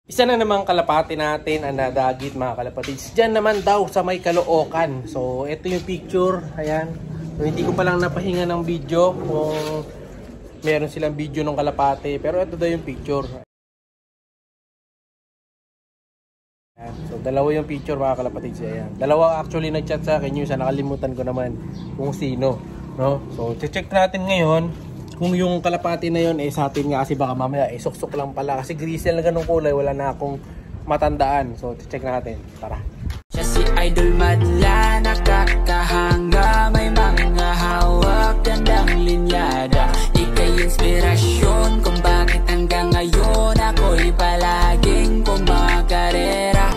Isa na namang kalapati natin ang nadagit mga kalapatids. Diyan naman daw sa may Caloocan. So ito yung picture. Ayan. So, hindi ko pa lang napahinga ng video kung meron silang video ng kalapati. Pero ito daw yung picture. Ayan. So dalawa yung picture mga kalapatids. Ayan. Dalawa actually nag-chat sa akin. Yung isa nakalimutan ko naman kung sino. No? So check natin ngayon kung yung kalapati na yun sa atin nga, kasi baka mamaya suksok lang pala kasi grisel na ganung kulay, wala na akong matandaan. So check natin, tara. Siya si Idol Madla, nakakahanga, may mga hawak, gandang linyada. Ika'y inspirasyon kung bakit hanggang ngayon ako'y palaging kumakarera.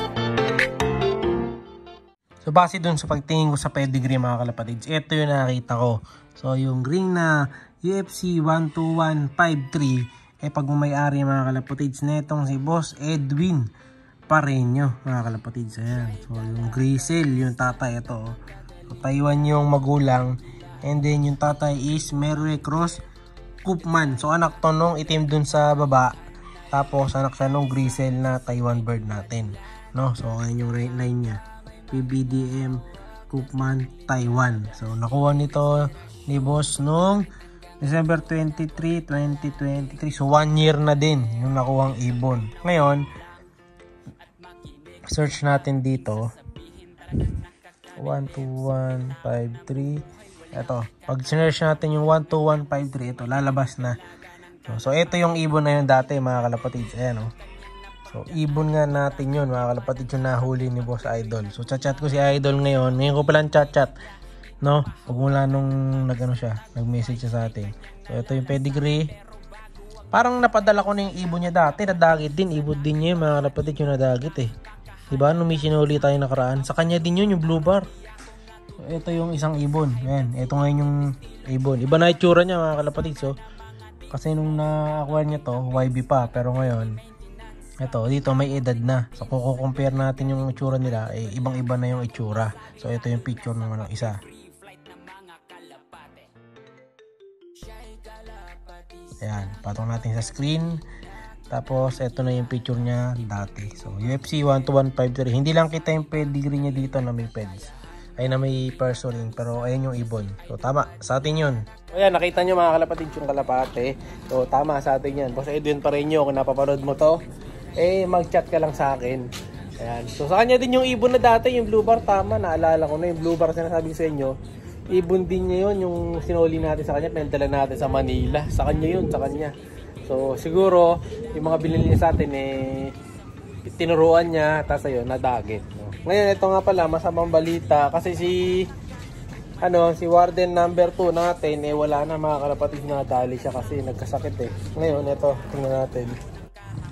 So base dun sa pagtingin ko sa pedigree mga kalapatids, ito yung nakita ko. So yung ring na UFC 12153 pagmamayari mga kalapatids na itong si Boss Edwin Pareño mga kalapatids. Ayan. So yung Grisel yung tatay ito. So Taiwan yung magulang, and then yung tatay is Merwe Cross Koopman. So anak to nung itim dun sa baba, tapos anak siya nung Grisel na Taiwan bird natin, no? So ayan yung line niya, PBDM Koopman Taiwan. So nakuha nito ni Boss nung December 23, 2023. So 1 year na din yung nakuhang ibon. Ngayon, search natin dito. 12153. Ito, pag search natin yung 12153, ito lalabas na. So ito yung ibon na yun dati mga kalapatids. Ayan o. So ibon nga natin yun mga kalapatids, yung nahuli ni Boss Idol. So chat ko si Idol ngayon. Ngayon ko palang chat, no? Pagmula nung nag-message siya sa atin. So ito yung pedigree. Parang napadala ko na yung ibon niya dati, nadagit din, ibon din niya mga kalapatids yung nadagit diba? Nung may sinuli tayo nakaraan, sa kanya din yun yung blue bar. So ito yung isang ibon. Ayan, ito ngayon yung ibon. Iba na itsura niya mga kalapatids. So kasi nung na-acquire niya to, YB pa, pero ngayon ito, dito may edad na. So kung compare natin yung itsura nila, ibang-iba na yung itsura. So ito yung picture ng isa. Ayan, patong natin sa screen. Tapos ito na yung picture niya dati. So UFC 12153. Hindi lang kita yung pedigree niya dito na may peds, ay na may perso ring, pero ayan yung ibon. So tama, sa atin yun. So ayan, nakita nyo mga kalapatids yung kalapate. So tama, sa atin yan. Boss Edwin Pareño, kung napapanood mo to, mag-chat ka lang sa akin. Ayan. So sa kanya din yung ibon na dati, yung blue bar. Tama, naalala ko na yung blue bar sinasabi sa inyo. Ibon din niya yun, yung sinuli natin sa kanya, pinadala natin sa Manila. Sa kanya yun, sa kanya. So siguro yung mga binili niya sa atin tinuruan niya, tapos ayun, nadagit, no? Ngayon ito nga pala, masamang balita kasi si Warden number 2 natin wala na mga kalapatids, nadali siya kasi nagkasakit Ngayon ito, tingnan natin.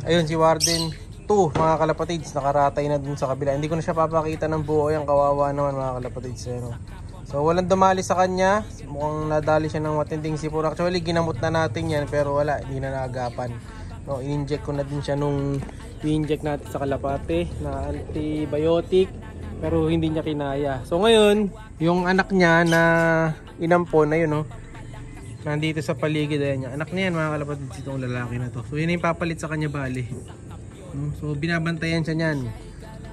Ayun si Warden 2 mga kalapatids, nakaratay na dun sa kabila. Hindi ko na siya papakita ng buo, yung kawawa naman mga kalapatids. So walang dumali sa kanya, mukhang nadali siya ng matinding sipon. Actually ginamot na natin yan, pero wala, hindi na naagapan. No, in-inject ko na din siya nung i-inject natin sa kalapate na antibiotic, pero hindi niya kinaya. So ngayon, yung anak niya na inampon na yun, nandito sa paligid niya. Anak niya yan mga kalapatids, itong lalaki na to. So yun yung papalit sa kanya bali. So binabantayan siya niyan.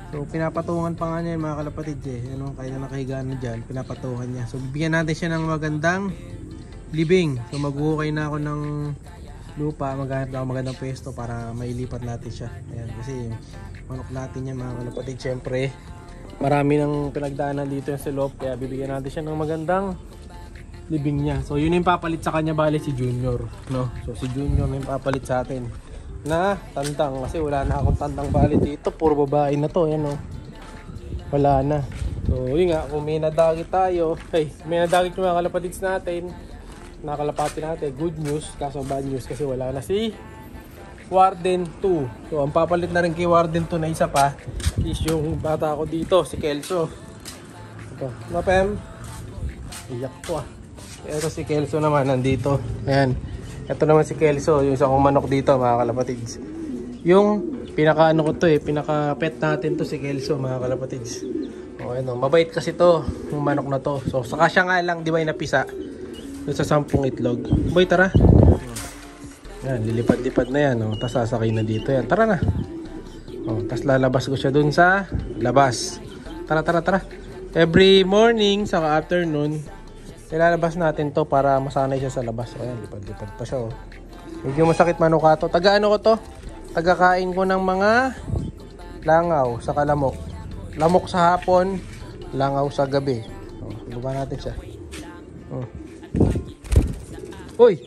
So pinapatungan pa nga niya yung mga kalapatids kaya na nakahiga na dyan, pinapatungan niya. So bibigyan natin siya ng magandang libing. So maghuhukay na ako ng lupa, maghanap na ako magandang pwesto para mailipat natin siya. Ayan, kasi manok natin yan mga kalapatids. Siyempre marami ng pinagdaanan dito yung silop, kaya bibigyan natin siya ng magandang libing niya. So yun yung papalit sa kanya bali si Junior, no? So si Junior yung papalit sa atin na tandang, kasi wala na akong tandang bali dito, puro babae na to. Wala na. So yun nga, kung may nadagit tayo, may nadagit yung mga kalapatids natin, nakalapati natin, good news. Kaso bad news kasi wala na si Warden 2. So ang papalit na rin kay Warden 2 na isa pa is yung bata ko dito, si Kelso. Ito, mapem, iyak ko Ito si Kelso naman, nandito. Ayan, ito naman si Kelso, yung isa kong manok dito mga kalapatids. Yung pinaka ko to pinaka pet natin to si Kelso mga kalapatids. Mabait kasi to, yung manok na to. So saka siya nga lang, di ba, napisa sa 10 itlog. Boy, tara. Yan, lilipad-lipad na yan. Tapos sasakay na dito yan. Tara na. Oh, tapos lalabas ko siya dun sa labas. Tara. Every morning saka afternoon, ilalabas natin to para masanay siya sa labas. Ayan, lipad-lipad pa siya. Oh. Medyo masakit manuka to. Taga-ano ko to? Taga-kain ko ng mga langaw sa lamok. Lamok sa hapon, langaw sa gabi. Oh, luba natin siya. Oh. Uy!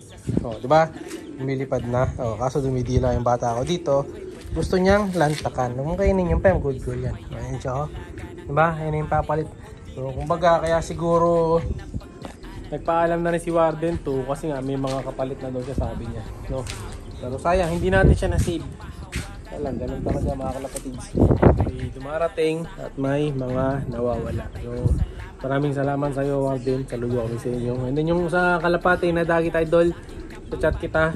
Oh, di ba? Lumilipad na. Oh, kaso dumidila yung bata ko dito. Gusto niyang lantakan. Kung kainin yung pem, good girl yan. Ayan siya, oh. Diba? Ayan yung papalit. So, kumbaga, kaya siguro nagpaalam na rin si Warden to kasi nga may mga kapalit na doon siya, sabi niya. No? Pero sayang, hindi natin siya na-save. Alam, ganun talaga mga kalapatids. May dumarating at may mga nawawala. So, maraming salamat sa iyo, Warden. Saludo kami sa inyo. And then yung sa kalapati na Dagit Idol, sa chat kita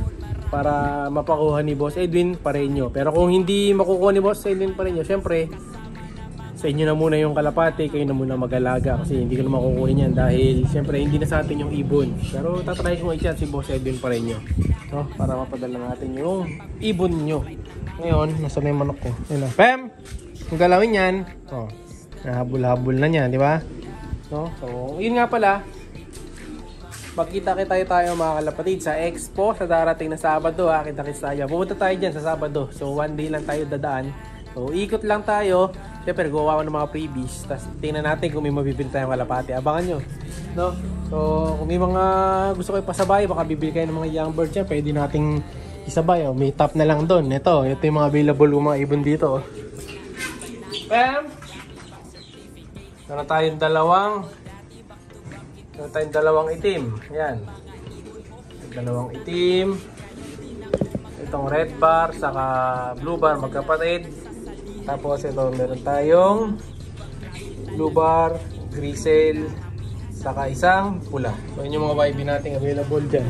para mapakuha ni Boss Edwin Pareño. Pero kung hindi makukuha ni Boss Edwin Pareño, syempre sa inyo na muna yung kalapati, kayo na muna mag-alaga kasi hindi ko na makukuha yan dahil syempre hindi na sa atin yung ibon. Pero tatry ko i-chat si Boss Edwin Pareño, no? Para mapadala natin yung ibon nyo. Ngayon, nasa na yung manok ko. Ayun na. Pem! Kung galawin yan, oh, nahabol-habol na niya, di ba? No? So, yun nga pala, magkita tayo mga kalapatid sa Expo sa darating na Sabado. Kita-kits tayo. Pupunta tayo dyan sa Sabado. So, one day lang tayo dadaan. So, ikot lang tayo. Siyempre, gawa ko ng mga freebies. Tapos, tingnan natin kung may mabibili tayong kalapati. Abangan nyo. No? So, kung may mga gusto kayo pasabay, baka bibili kayo ng mga young birds yan, pwede nating isabay. Oh. May top na lang doon. Ito yung mga available ng mga ibon dito. Oh. Bam! Meron tayong dalawang itim. Ayan. Dalawang itim. Itong red bar, saka blue bar, magkapatid. Tapos ito, meron tayong blue bar, grizzle, saka isang pula. So yun yung mga YB natin available dyan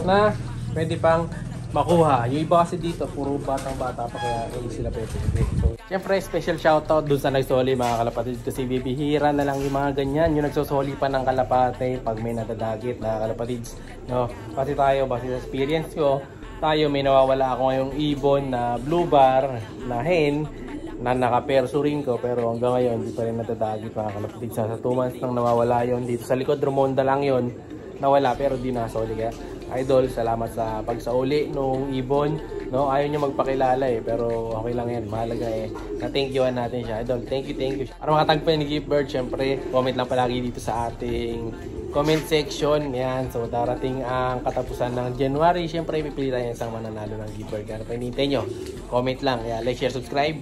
na pwede pang makuha. Yung iba kasi dito, puro batang-bata pa kaya hindi sila pwede. So, siyempre, special shoutout dun sa nagsoli mga kalapatid kasi bibihira na lang yung mga ganyan. Yung nagsosoli pa ng kalapate pag may nadadagit na kalapatids. No? Kasi tayo, base sa experience ko, tayo may nawawala ako ngayong ibon na blue bar, na hen, na nakaperso rin ko pero hanggang ngayon hindi pa rin nadadagit mga kalapatid. Sa 2 months nang nawawala yon dito sa likod, Rumonda lang yon nawala pero di nasoli. Kaya Idol, salamat sa pagsauli nung ibon, no? Ayaw niya magpakilala eh, pero okay lang yan, mahalaga eh na thank youan natin siya. Idol, thank you. Para makatagpo ni Gift Bird, syempre comment lang palagi dito sa ating comment section. Yan, so darating ang katapusan ng January, syempre pipili tayo isang mananalo ng Gift Bird. Kaya pa hinihintay nyo, comment lang. Kaya like, share, subscribe.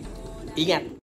Ingat!